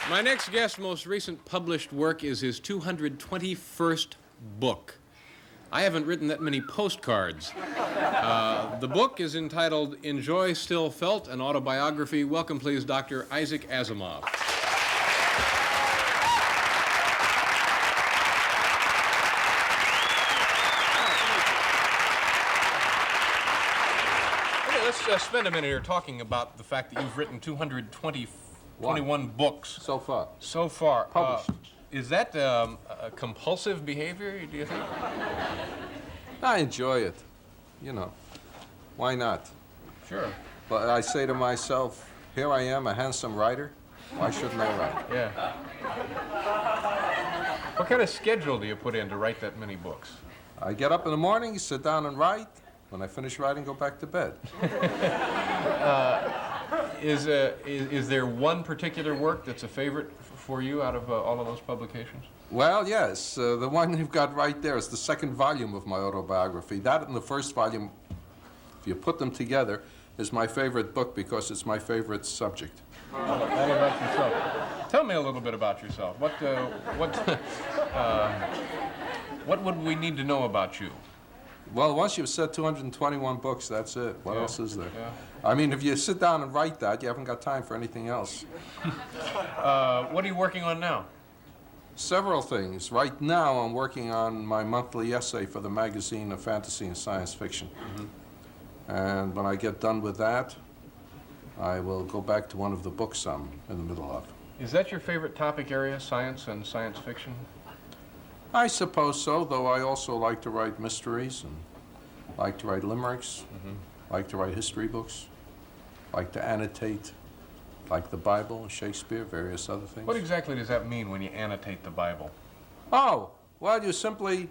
My next guest's most recent published work is his 221st book. I haven't written that many postcards. The book is entitled Enjoy Still Felt, an autobiography. Welcome, please, Dr. Isaac Asimov. Okay, let's spend a minute here talking about the fact that you've written 221 books. So far. So far. Published. Is that a compulsive behavior, do you think? I enjoy it. You know, why not? Sure. But I say to myself, here I am, a handsome writer. Why shouldn't I write? Yeah. What kind of schedule do you put in to write that many books? I get up in the morning, sit down and write. When I finish writing, go back to bed. Is there one particular work that's a favorite for you out of all of those publications? Well, yes. The one you've got right there is the second volume of my autobiography. That and the first volume, if you put them together, is my favorite book because it's my favorite subject. Tell me about yourself. Tell me a little bit about yourself. What would we need to know about you? Well, once you've said 221 books, that's it. What else is there? Yeah. I mean, if you sit down and write that, you haven't got time for anything else. What are you working on now? Several things. Right now, I'm working on my monthly essay for the magazine of fantasy and science fiction. Mm-hmm. And when I get done with that, I will go back to one of the books I'm in the middle of. Is that your favorite topic area, science and science fiction? I suppose so, though I also like to write mysteries and like to write limericks, like to write history books, like to annotate, like the Bible, Shakespeare, various other things. What exactly does that mean when you annotate the Bible? Oh, well, you simply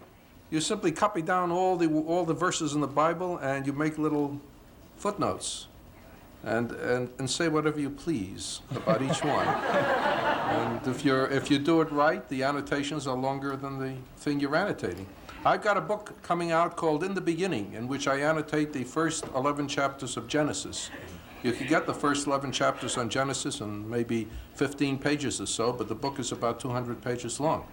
copy down all the verses in the Bible and you make little footnotes and say whatever you please about each one. And if you do it right, the annotations are longer than the thing you're annotating. I've got a book coming out called In the Beginning, in which I annotate the first 11 chapters of Genesis. You could get the first 11 chapters on Genesis in maybe 15 pages or so, but the book is about 200 pages long,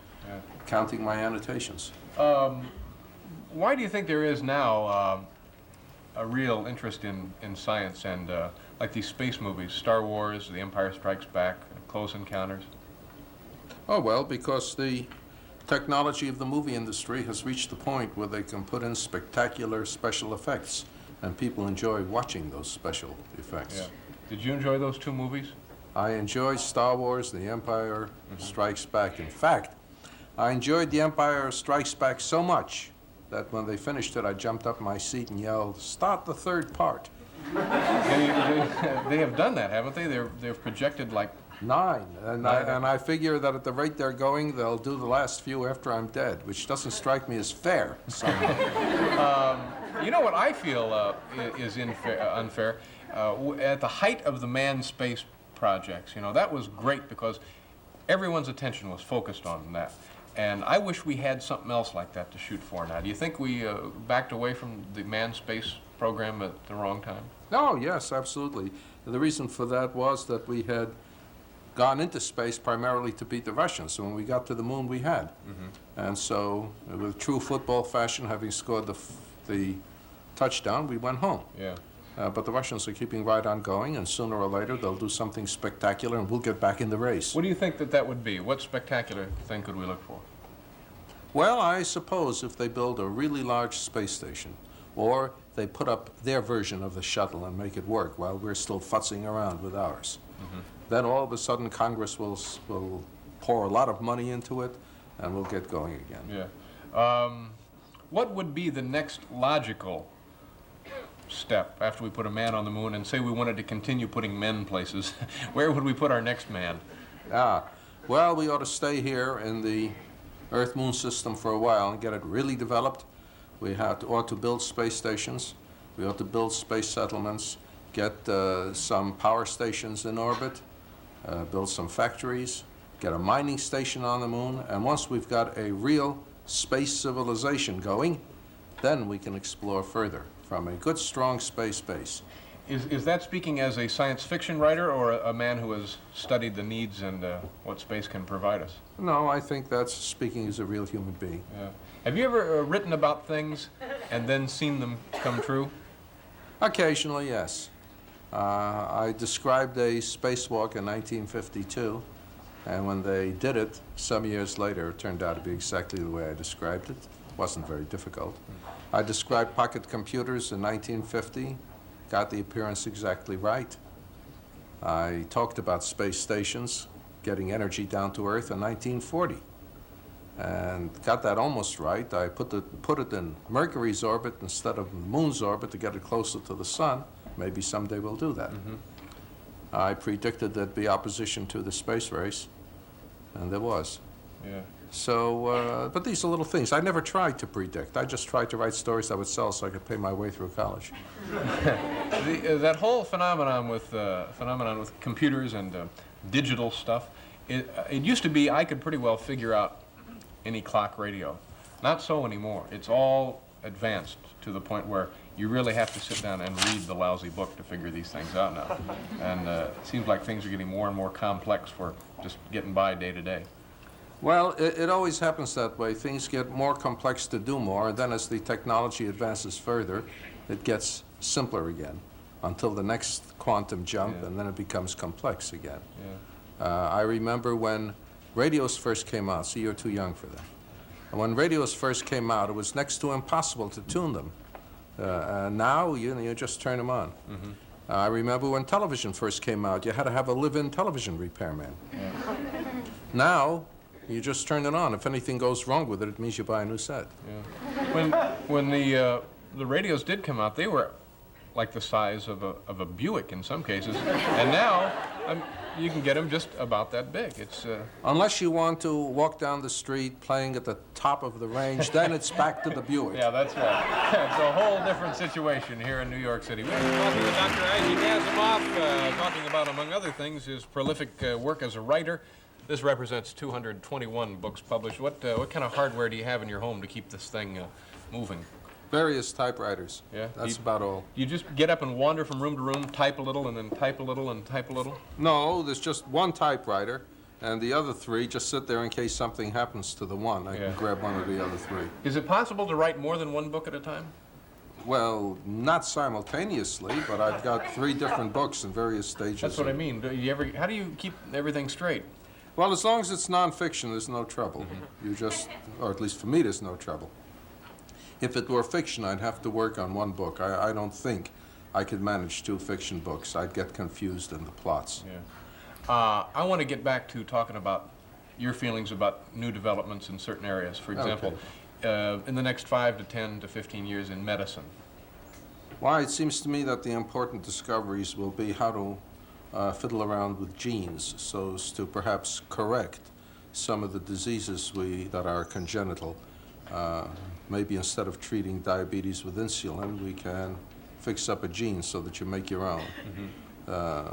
counting my annotations. Why do you think there is now a real interest in science and like these space movies, Star Wars, The Empire Strikes Back, Close Encounters? Oh, well, because the technology of the movie industry has reached the point where they can put in spectacular special effects, and people enjoy watching those special effects. Yeah. Did you enjoy those two movies? I enjoyed Star Wars, The Empire Strikes Back. In fact, I enjoyed The Empire Strikes Back so much that when they finished it, I jumped up in my seat and yelled, "Start the third part." They have done that, haven't they? They've projected like 9. And I figure that at the rate they're going, they'll do the last few after I'm dead, which doesn't strike me as fair somehow. You know what I feel is unfair? At the height of the manned space projects, you know, that was great because everyone's attention was focused on that. And I wish we had something else like that to shoot for now. Do you think we backed away from the manned space program at the wrong time? No, yes, absolutely. The reason for that was that we had gone into space primarily to beat the Russians. So when we got to the moon, we had. And so, with true football fashion, having scored the touchdown, we went home. Yeah. But the Russians are keeping right on going, and sooner or later they'll do something spectacular, and we'll get back in the race. What do you think that would be? What spectacular thing could we look for? Well, I suppose if they build a really large space station, or they put up their version of the shuttle and make it work while we're still futzing around with ours, then all of a sudden Congress will pour a lot of money into it, and we'll get going again. Yeah. What would be the next logical step after we put a man on the moon, and say we wanted to continue putting men places? Where would we put our next man? Well, we ought to stay here in the Earth-Moon system for a while and get it really developed. We ought to build space stations. We ought to build space settlements, get some power stations in orbit, build some factories, get a mining station on the moon, and once we've got a real space civilization going, then we can explore further from a good, strong space base. Is that speaking as a science fiction writer or a man who has studied the needs and what space can provide us? No, I think that's speaking as a real human being. Yeah. Have you ever written about things and then seen them come true? Occasionally, yes. I described a spacewalk in 1952, and when they did it, some years later, it turned out to be exactly the way I described it. It wasn't very difficult. I described pocket computers in 1950, got the appearance exactly right. I talked about space stations, getting energy down to Earth in 1940, and got that almost right. I put it in Mercury's orbit instead of the Moon's orbit to get it closer to the Sun. Maybe someday we'll do that. I predicted there'd be opposition to the space race, and there was. Yeah. So, but these are little things. I never tried to predict. I just tried to write stories that would sell so I could pay my way through college. That whole phenomenon with computers and digital stuff, it used to be I could pretty well figure out any clock radio. Not so anymore. It's all advanced to the point where you really have to sit down and read the lousy book to figure these things out now. And it seems like things are getting more and more complex for just getting by day to day. Well, it always happens that way. Things get more complex to do more, and then as the technology advances further, it gets simpler again until the next quantum jump, Yeah. and then it becomes complex again. Yeah. I remember when radios first came out, so you're too young for that. And when radios first came out, it was next to impossible to tune them. Now, you just turn them on. I remember when television first came out, you had to have a live-in television repairman. Yeah. Now, you just turn it on. If anything goes wrong with it, it means you buy a new set. Yeah. When the radios did come out, they were like the size of a Buick in some cases, and now you can get them just about that big. It's Unless you want to walk down the street playing at the top of the range, then it's back to the Buick. yeah, that's right. It's a whole different situation here in New York City. We're talking with Dr. Isaac Asimov, talking about, among other things, his prolific work as a writer. This represents 221 books published. What kind of hardware do you have in your home to keep this thing moving? Various typewriters. Yeah? That's about all. You just get up and wander from room to room, type a little, and then type a little, and type a little? No, there's just one typewriter, and the other three just sit there in case something happens to the one. I Yeah. can grab one of the other three. Is it possible to write more than one book at a time? Well, not simultaneously, but I've got 3 different books in various stages. That's what I mean. How do you keep everything straight? Well, as long as it's nonfiction, there's no trouble. You just, or at least for me, there's no trouble. If it were fiction, I'd have to work on one book. I don't think I could manage 2 fiction books. I'd get confused in the plots. Yeah. I want to get back to talking about your feelings about new developments in certain areas. For example, in the next 5 to 10 to 15 years in medicine. Why, it seems to me that the important discoveries will be how to fiddle around with genes so as to perhaps correct some of the diseases that are congenital. Maybe instead of treating diabetes with insulin, we can fix up a gene so that you make your own.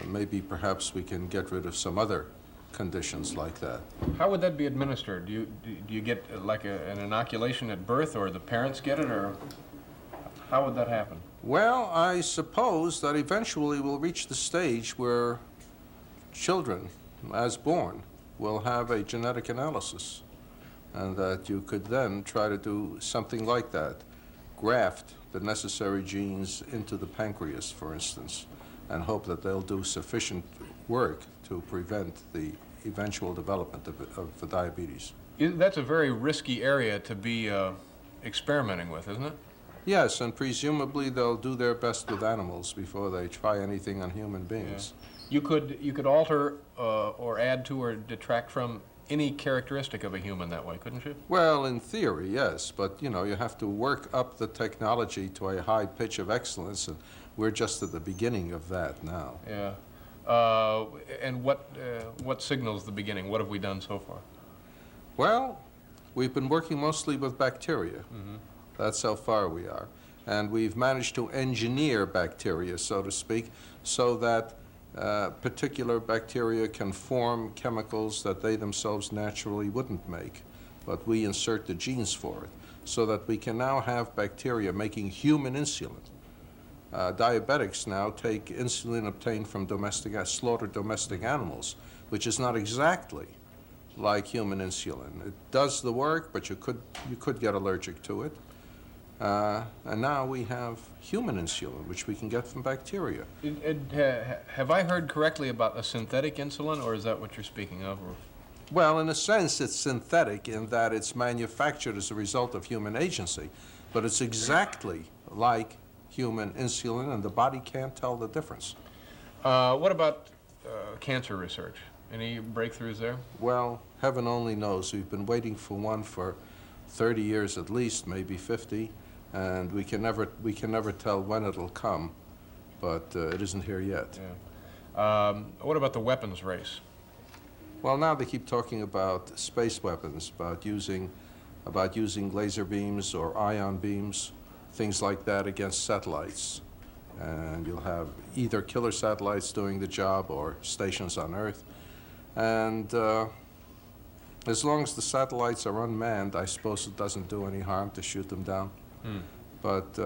Maybe perhaps we can get rid of some other conditions like that. How would that be administered? Do you get like an inoculation at birth, or the parents get it, or how would that happen? Well, I suppose that eventually we'll reach the stage where children, as born, will have a genetic analysis, and that you could then try to do something like that, graft the necessary genes into the pancreas, for instance, and hope that they'll do sufficient work to prevent the eventual development of the diabetes. That's a very risky area to be experimenting with, isn't it? Yes, and presumably they'll do their best with animals before they try anything on human beings. Yeah. You could alter or add to or detract from any characteristic of a human that way, couldn't you? Well, in theory, yes, but you have to work up the technology to a high pitch of excellence, and we're just at the beginning of that now. Yeah. And what signals the beginning? What have we done so far? Well, we've been working mostly with bacteria. That's how far we are. And we've managed to engineer bacteria, so to speak, so that particular bacteria can form chemicals that they themselves naturally wouldn't make, but we insert the genes for it, so that we can now have bacteria making human insulin. diabetics now take insulin obtained from slaughtered domestic animals, which is not exactly like human insulin. It does the work, but you could get allergic to it. And now we have human insulin, which we can get from bacteria. Have I heard correctly about a synthetic insulin, or is that what you're speaking of? Or? Well, in a sense, it's synthetic in that it's manufactured as a result of human agency, but it's exactly like human insulin, and the body can't tell the difference. What about cancer research? Any breakthroughs there? Well, heaven only knows. We've been waiting for one for 30 years at least, maybe 50, and we can never tell when it'll come, but it isn't here yet. Yeah. What about the weapons race? Well, now they keep talking about space weapons, about using laser beams or ion beams, things like that against satellites. And you'll have either killer satellites doing the job or stations on Earth. And as long as the satellites are unmanned, I suppose it doesn't do any harm to shoot them down. But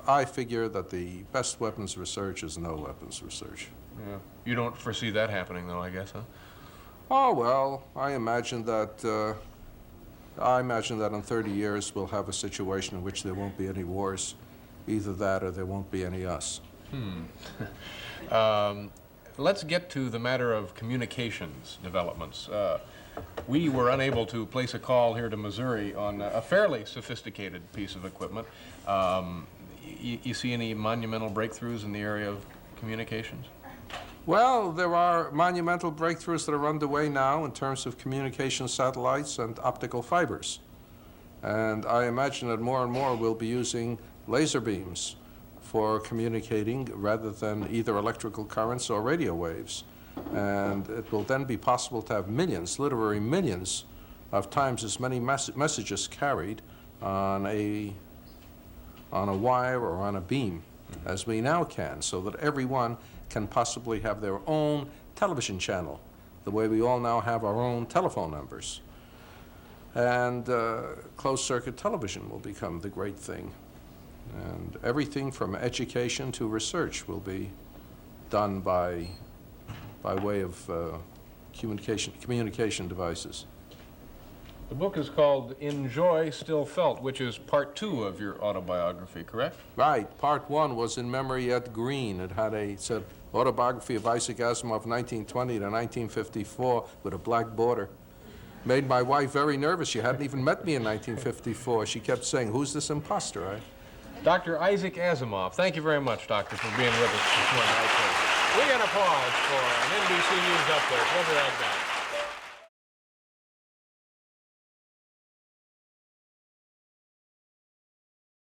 I figure that the best weapons research is no weapons research. Yeah. You don't foresee that happening, though, I guess, huh? Oh, well, I imagine that in 30 years we'll have a situation in which there won't be any wars. Either that or there won't be any us. Let's get to the matter of communications developments. We were unable to place a call here to Missouri on a fairly sophisticated piece of equipment. You see any monumental breakthroughs in the area of communications? Well, there are monumental breakthroughs that are underway now in terms of communication satellites and optical fibers. And I imagine that more and more we'll be using laser beams for communicating rather than either electrical currents or radio waves. And it will then be possible to have millions, literally millions, of times as many messages carried on a wire or on a beam as we now can, so that everyone can possibly have their own television channel, the way we all now have our own telephone numbers. And closed-circuit television will become the great thing. And everything from education to research will be done by way of communication devices. The book is called In Joy Still Felt, which is part 2 of your autobiography, correct? Right. Part 1 was In Memory Yet Green. It said Autobiography of Isaac Asimov, 1920 to 1954, with a black border. Made my wife very nervous. She hadn't even met me in 1954. She kept saying, "Who's this imposter?" Dr. Isaac Asimov, thank you very much, Doctor, for being with us this morning. We're going to pause for an NBC News update. We'll be right back.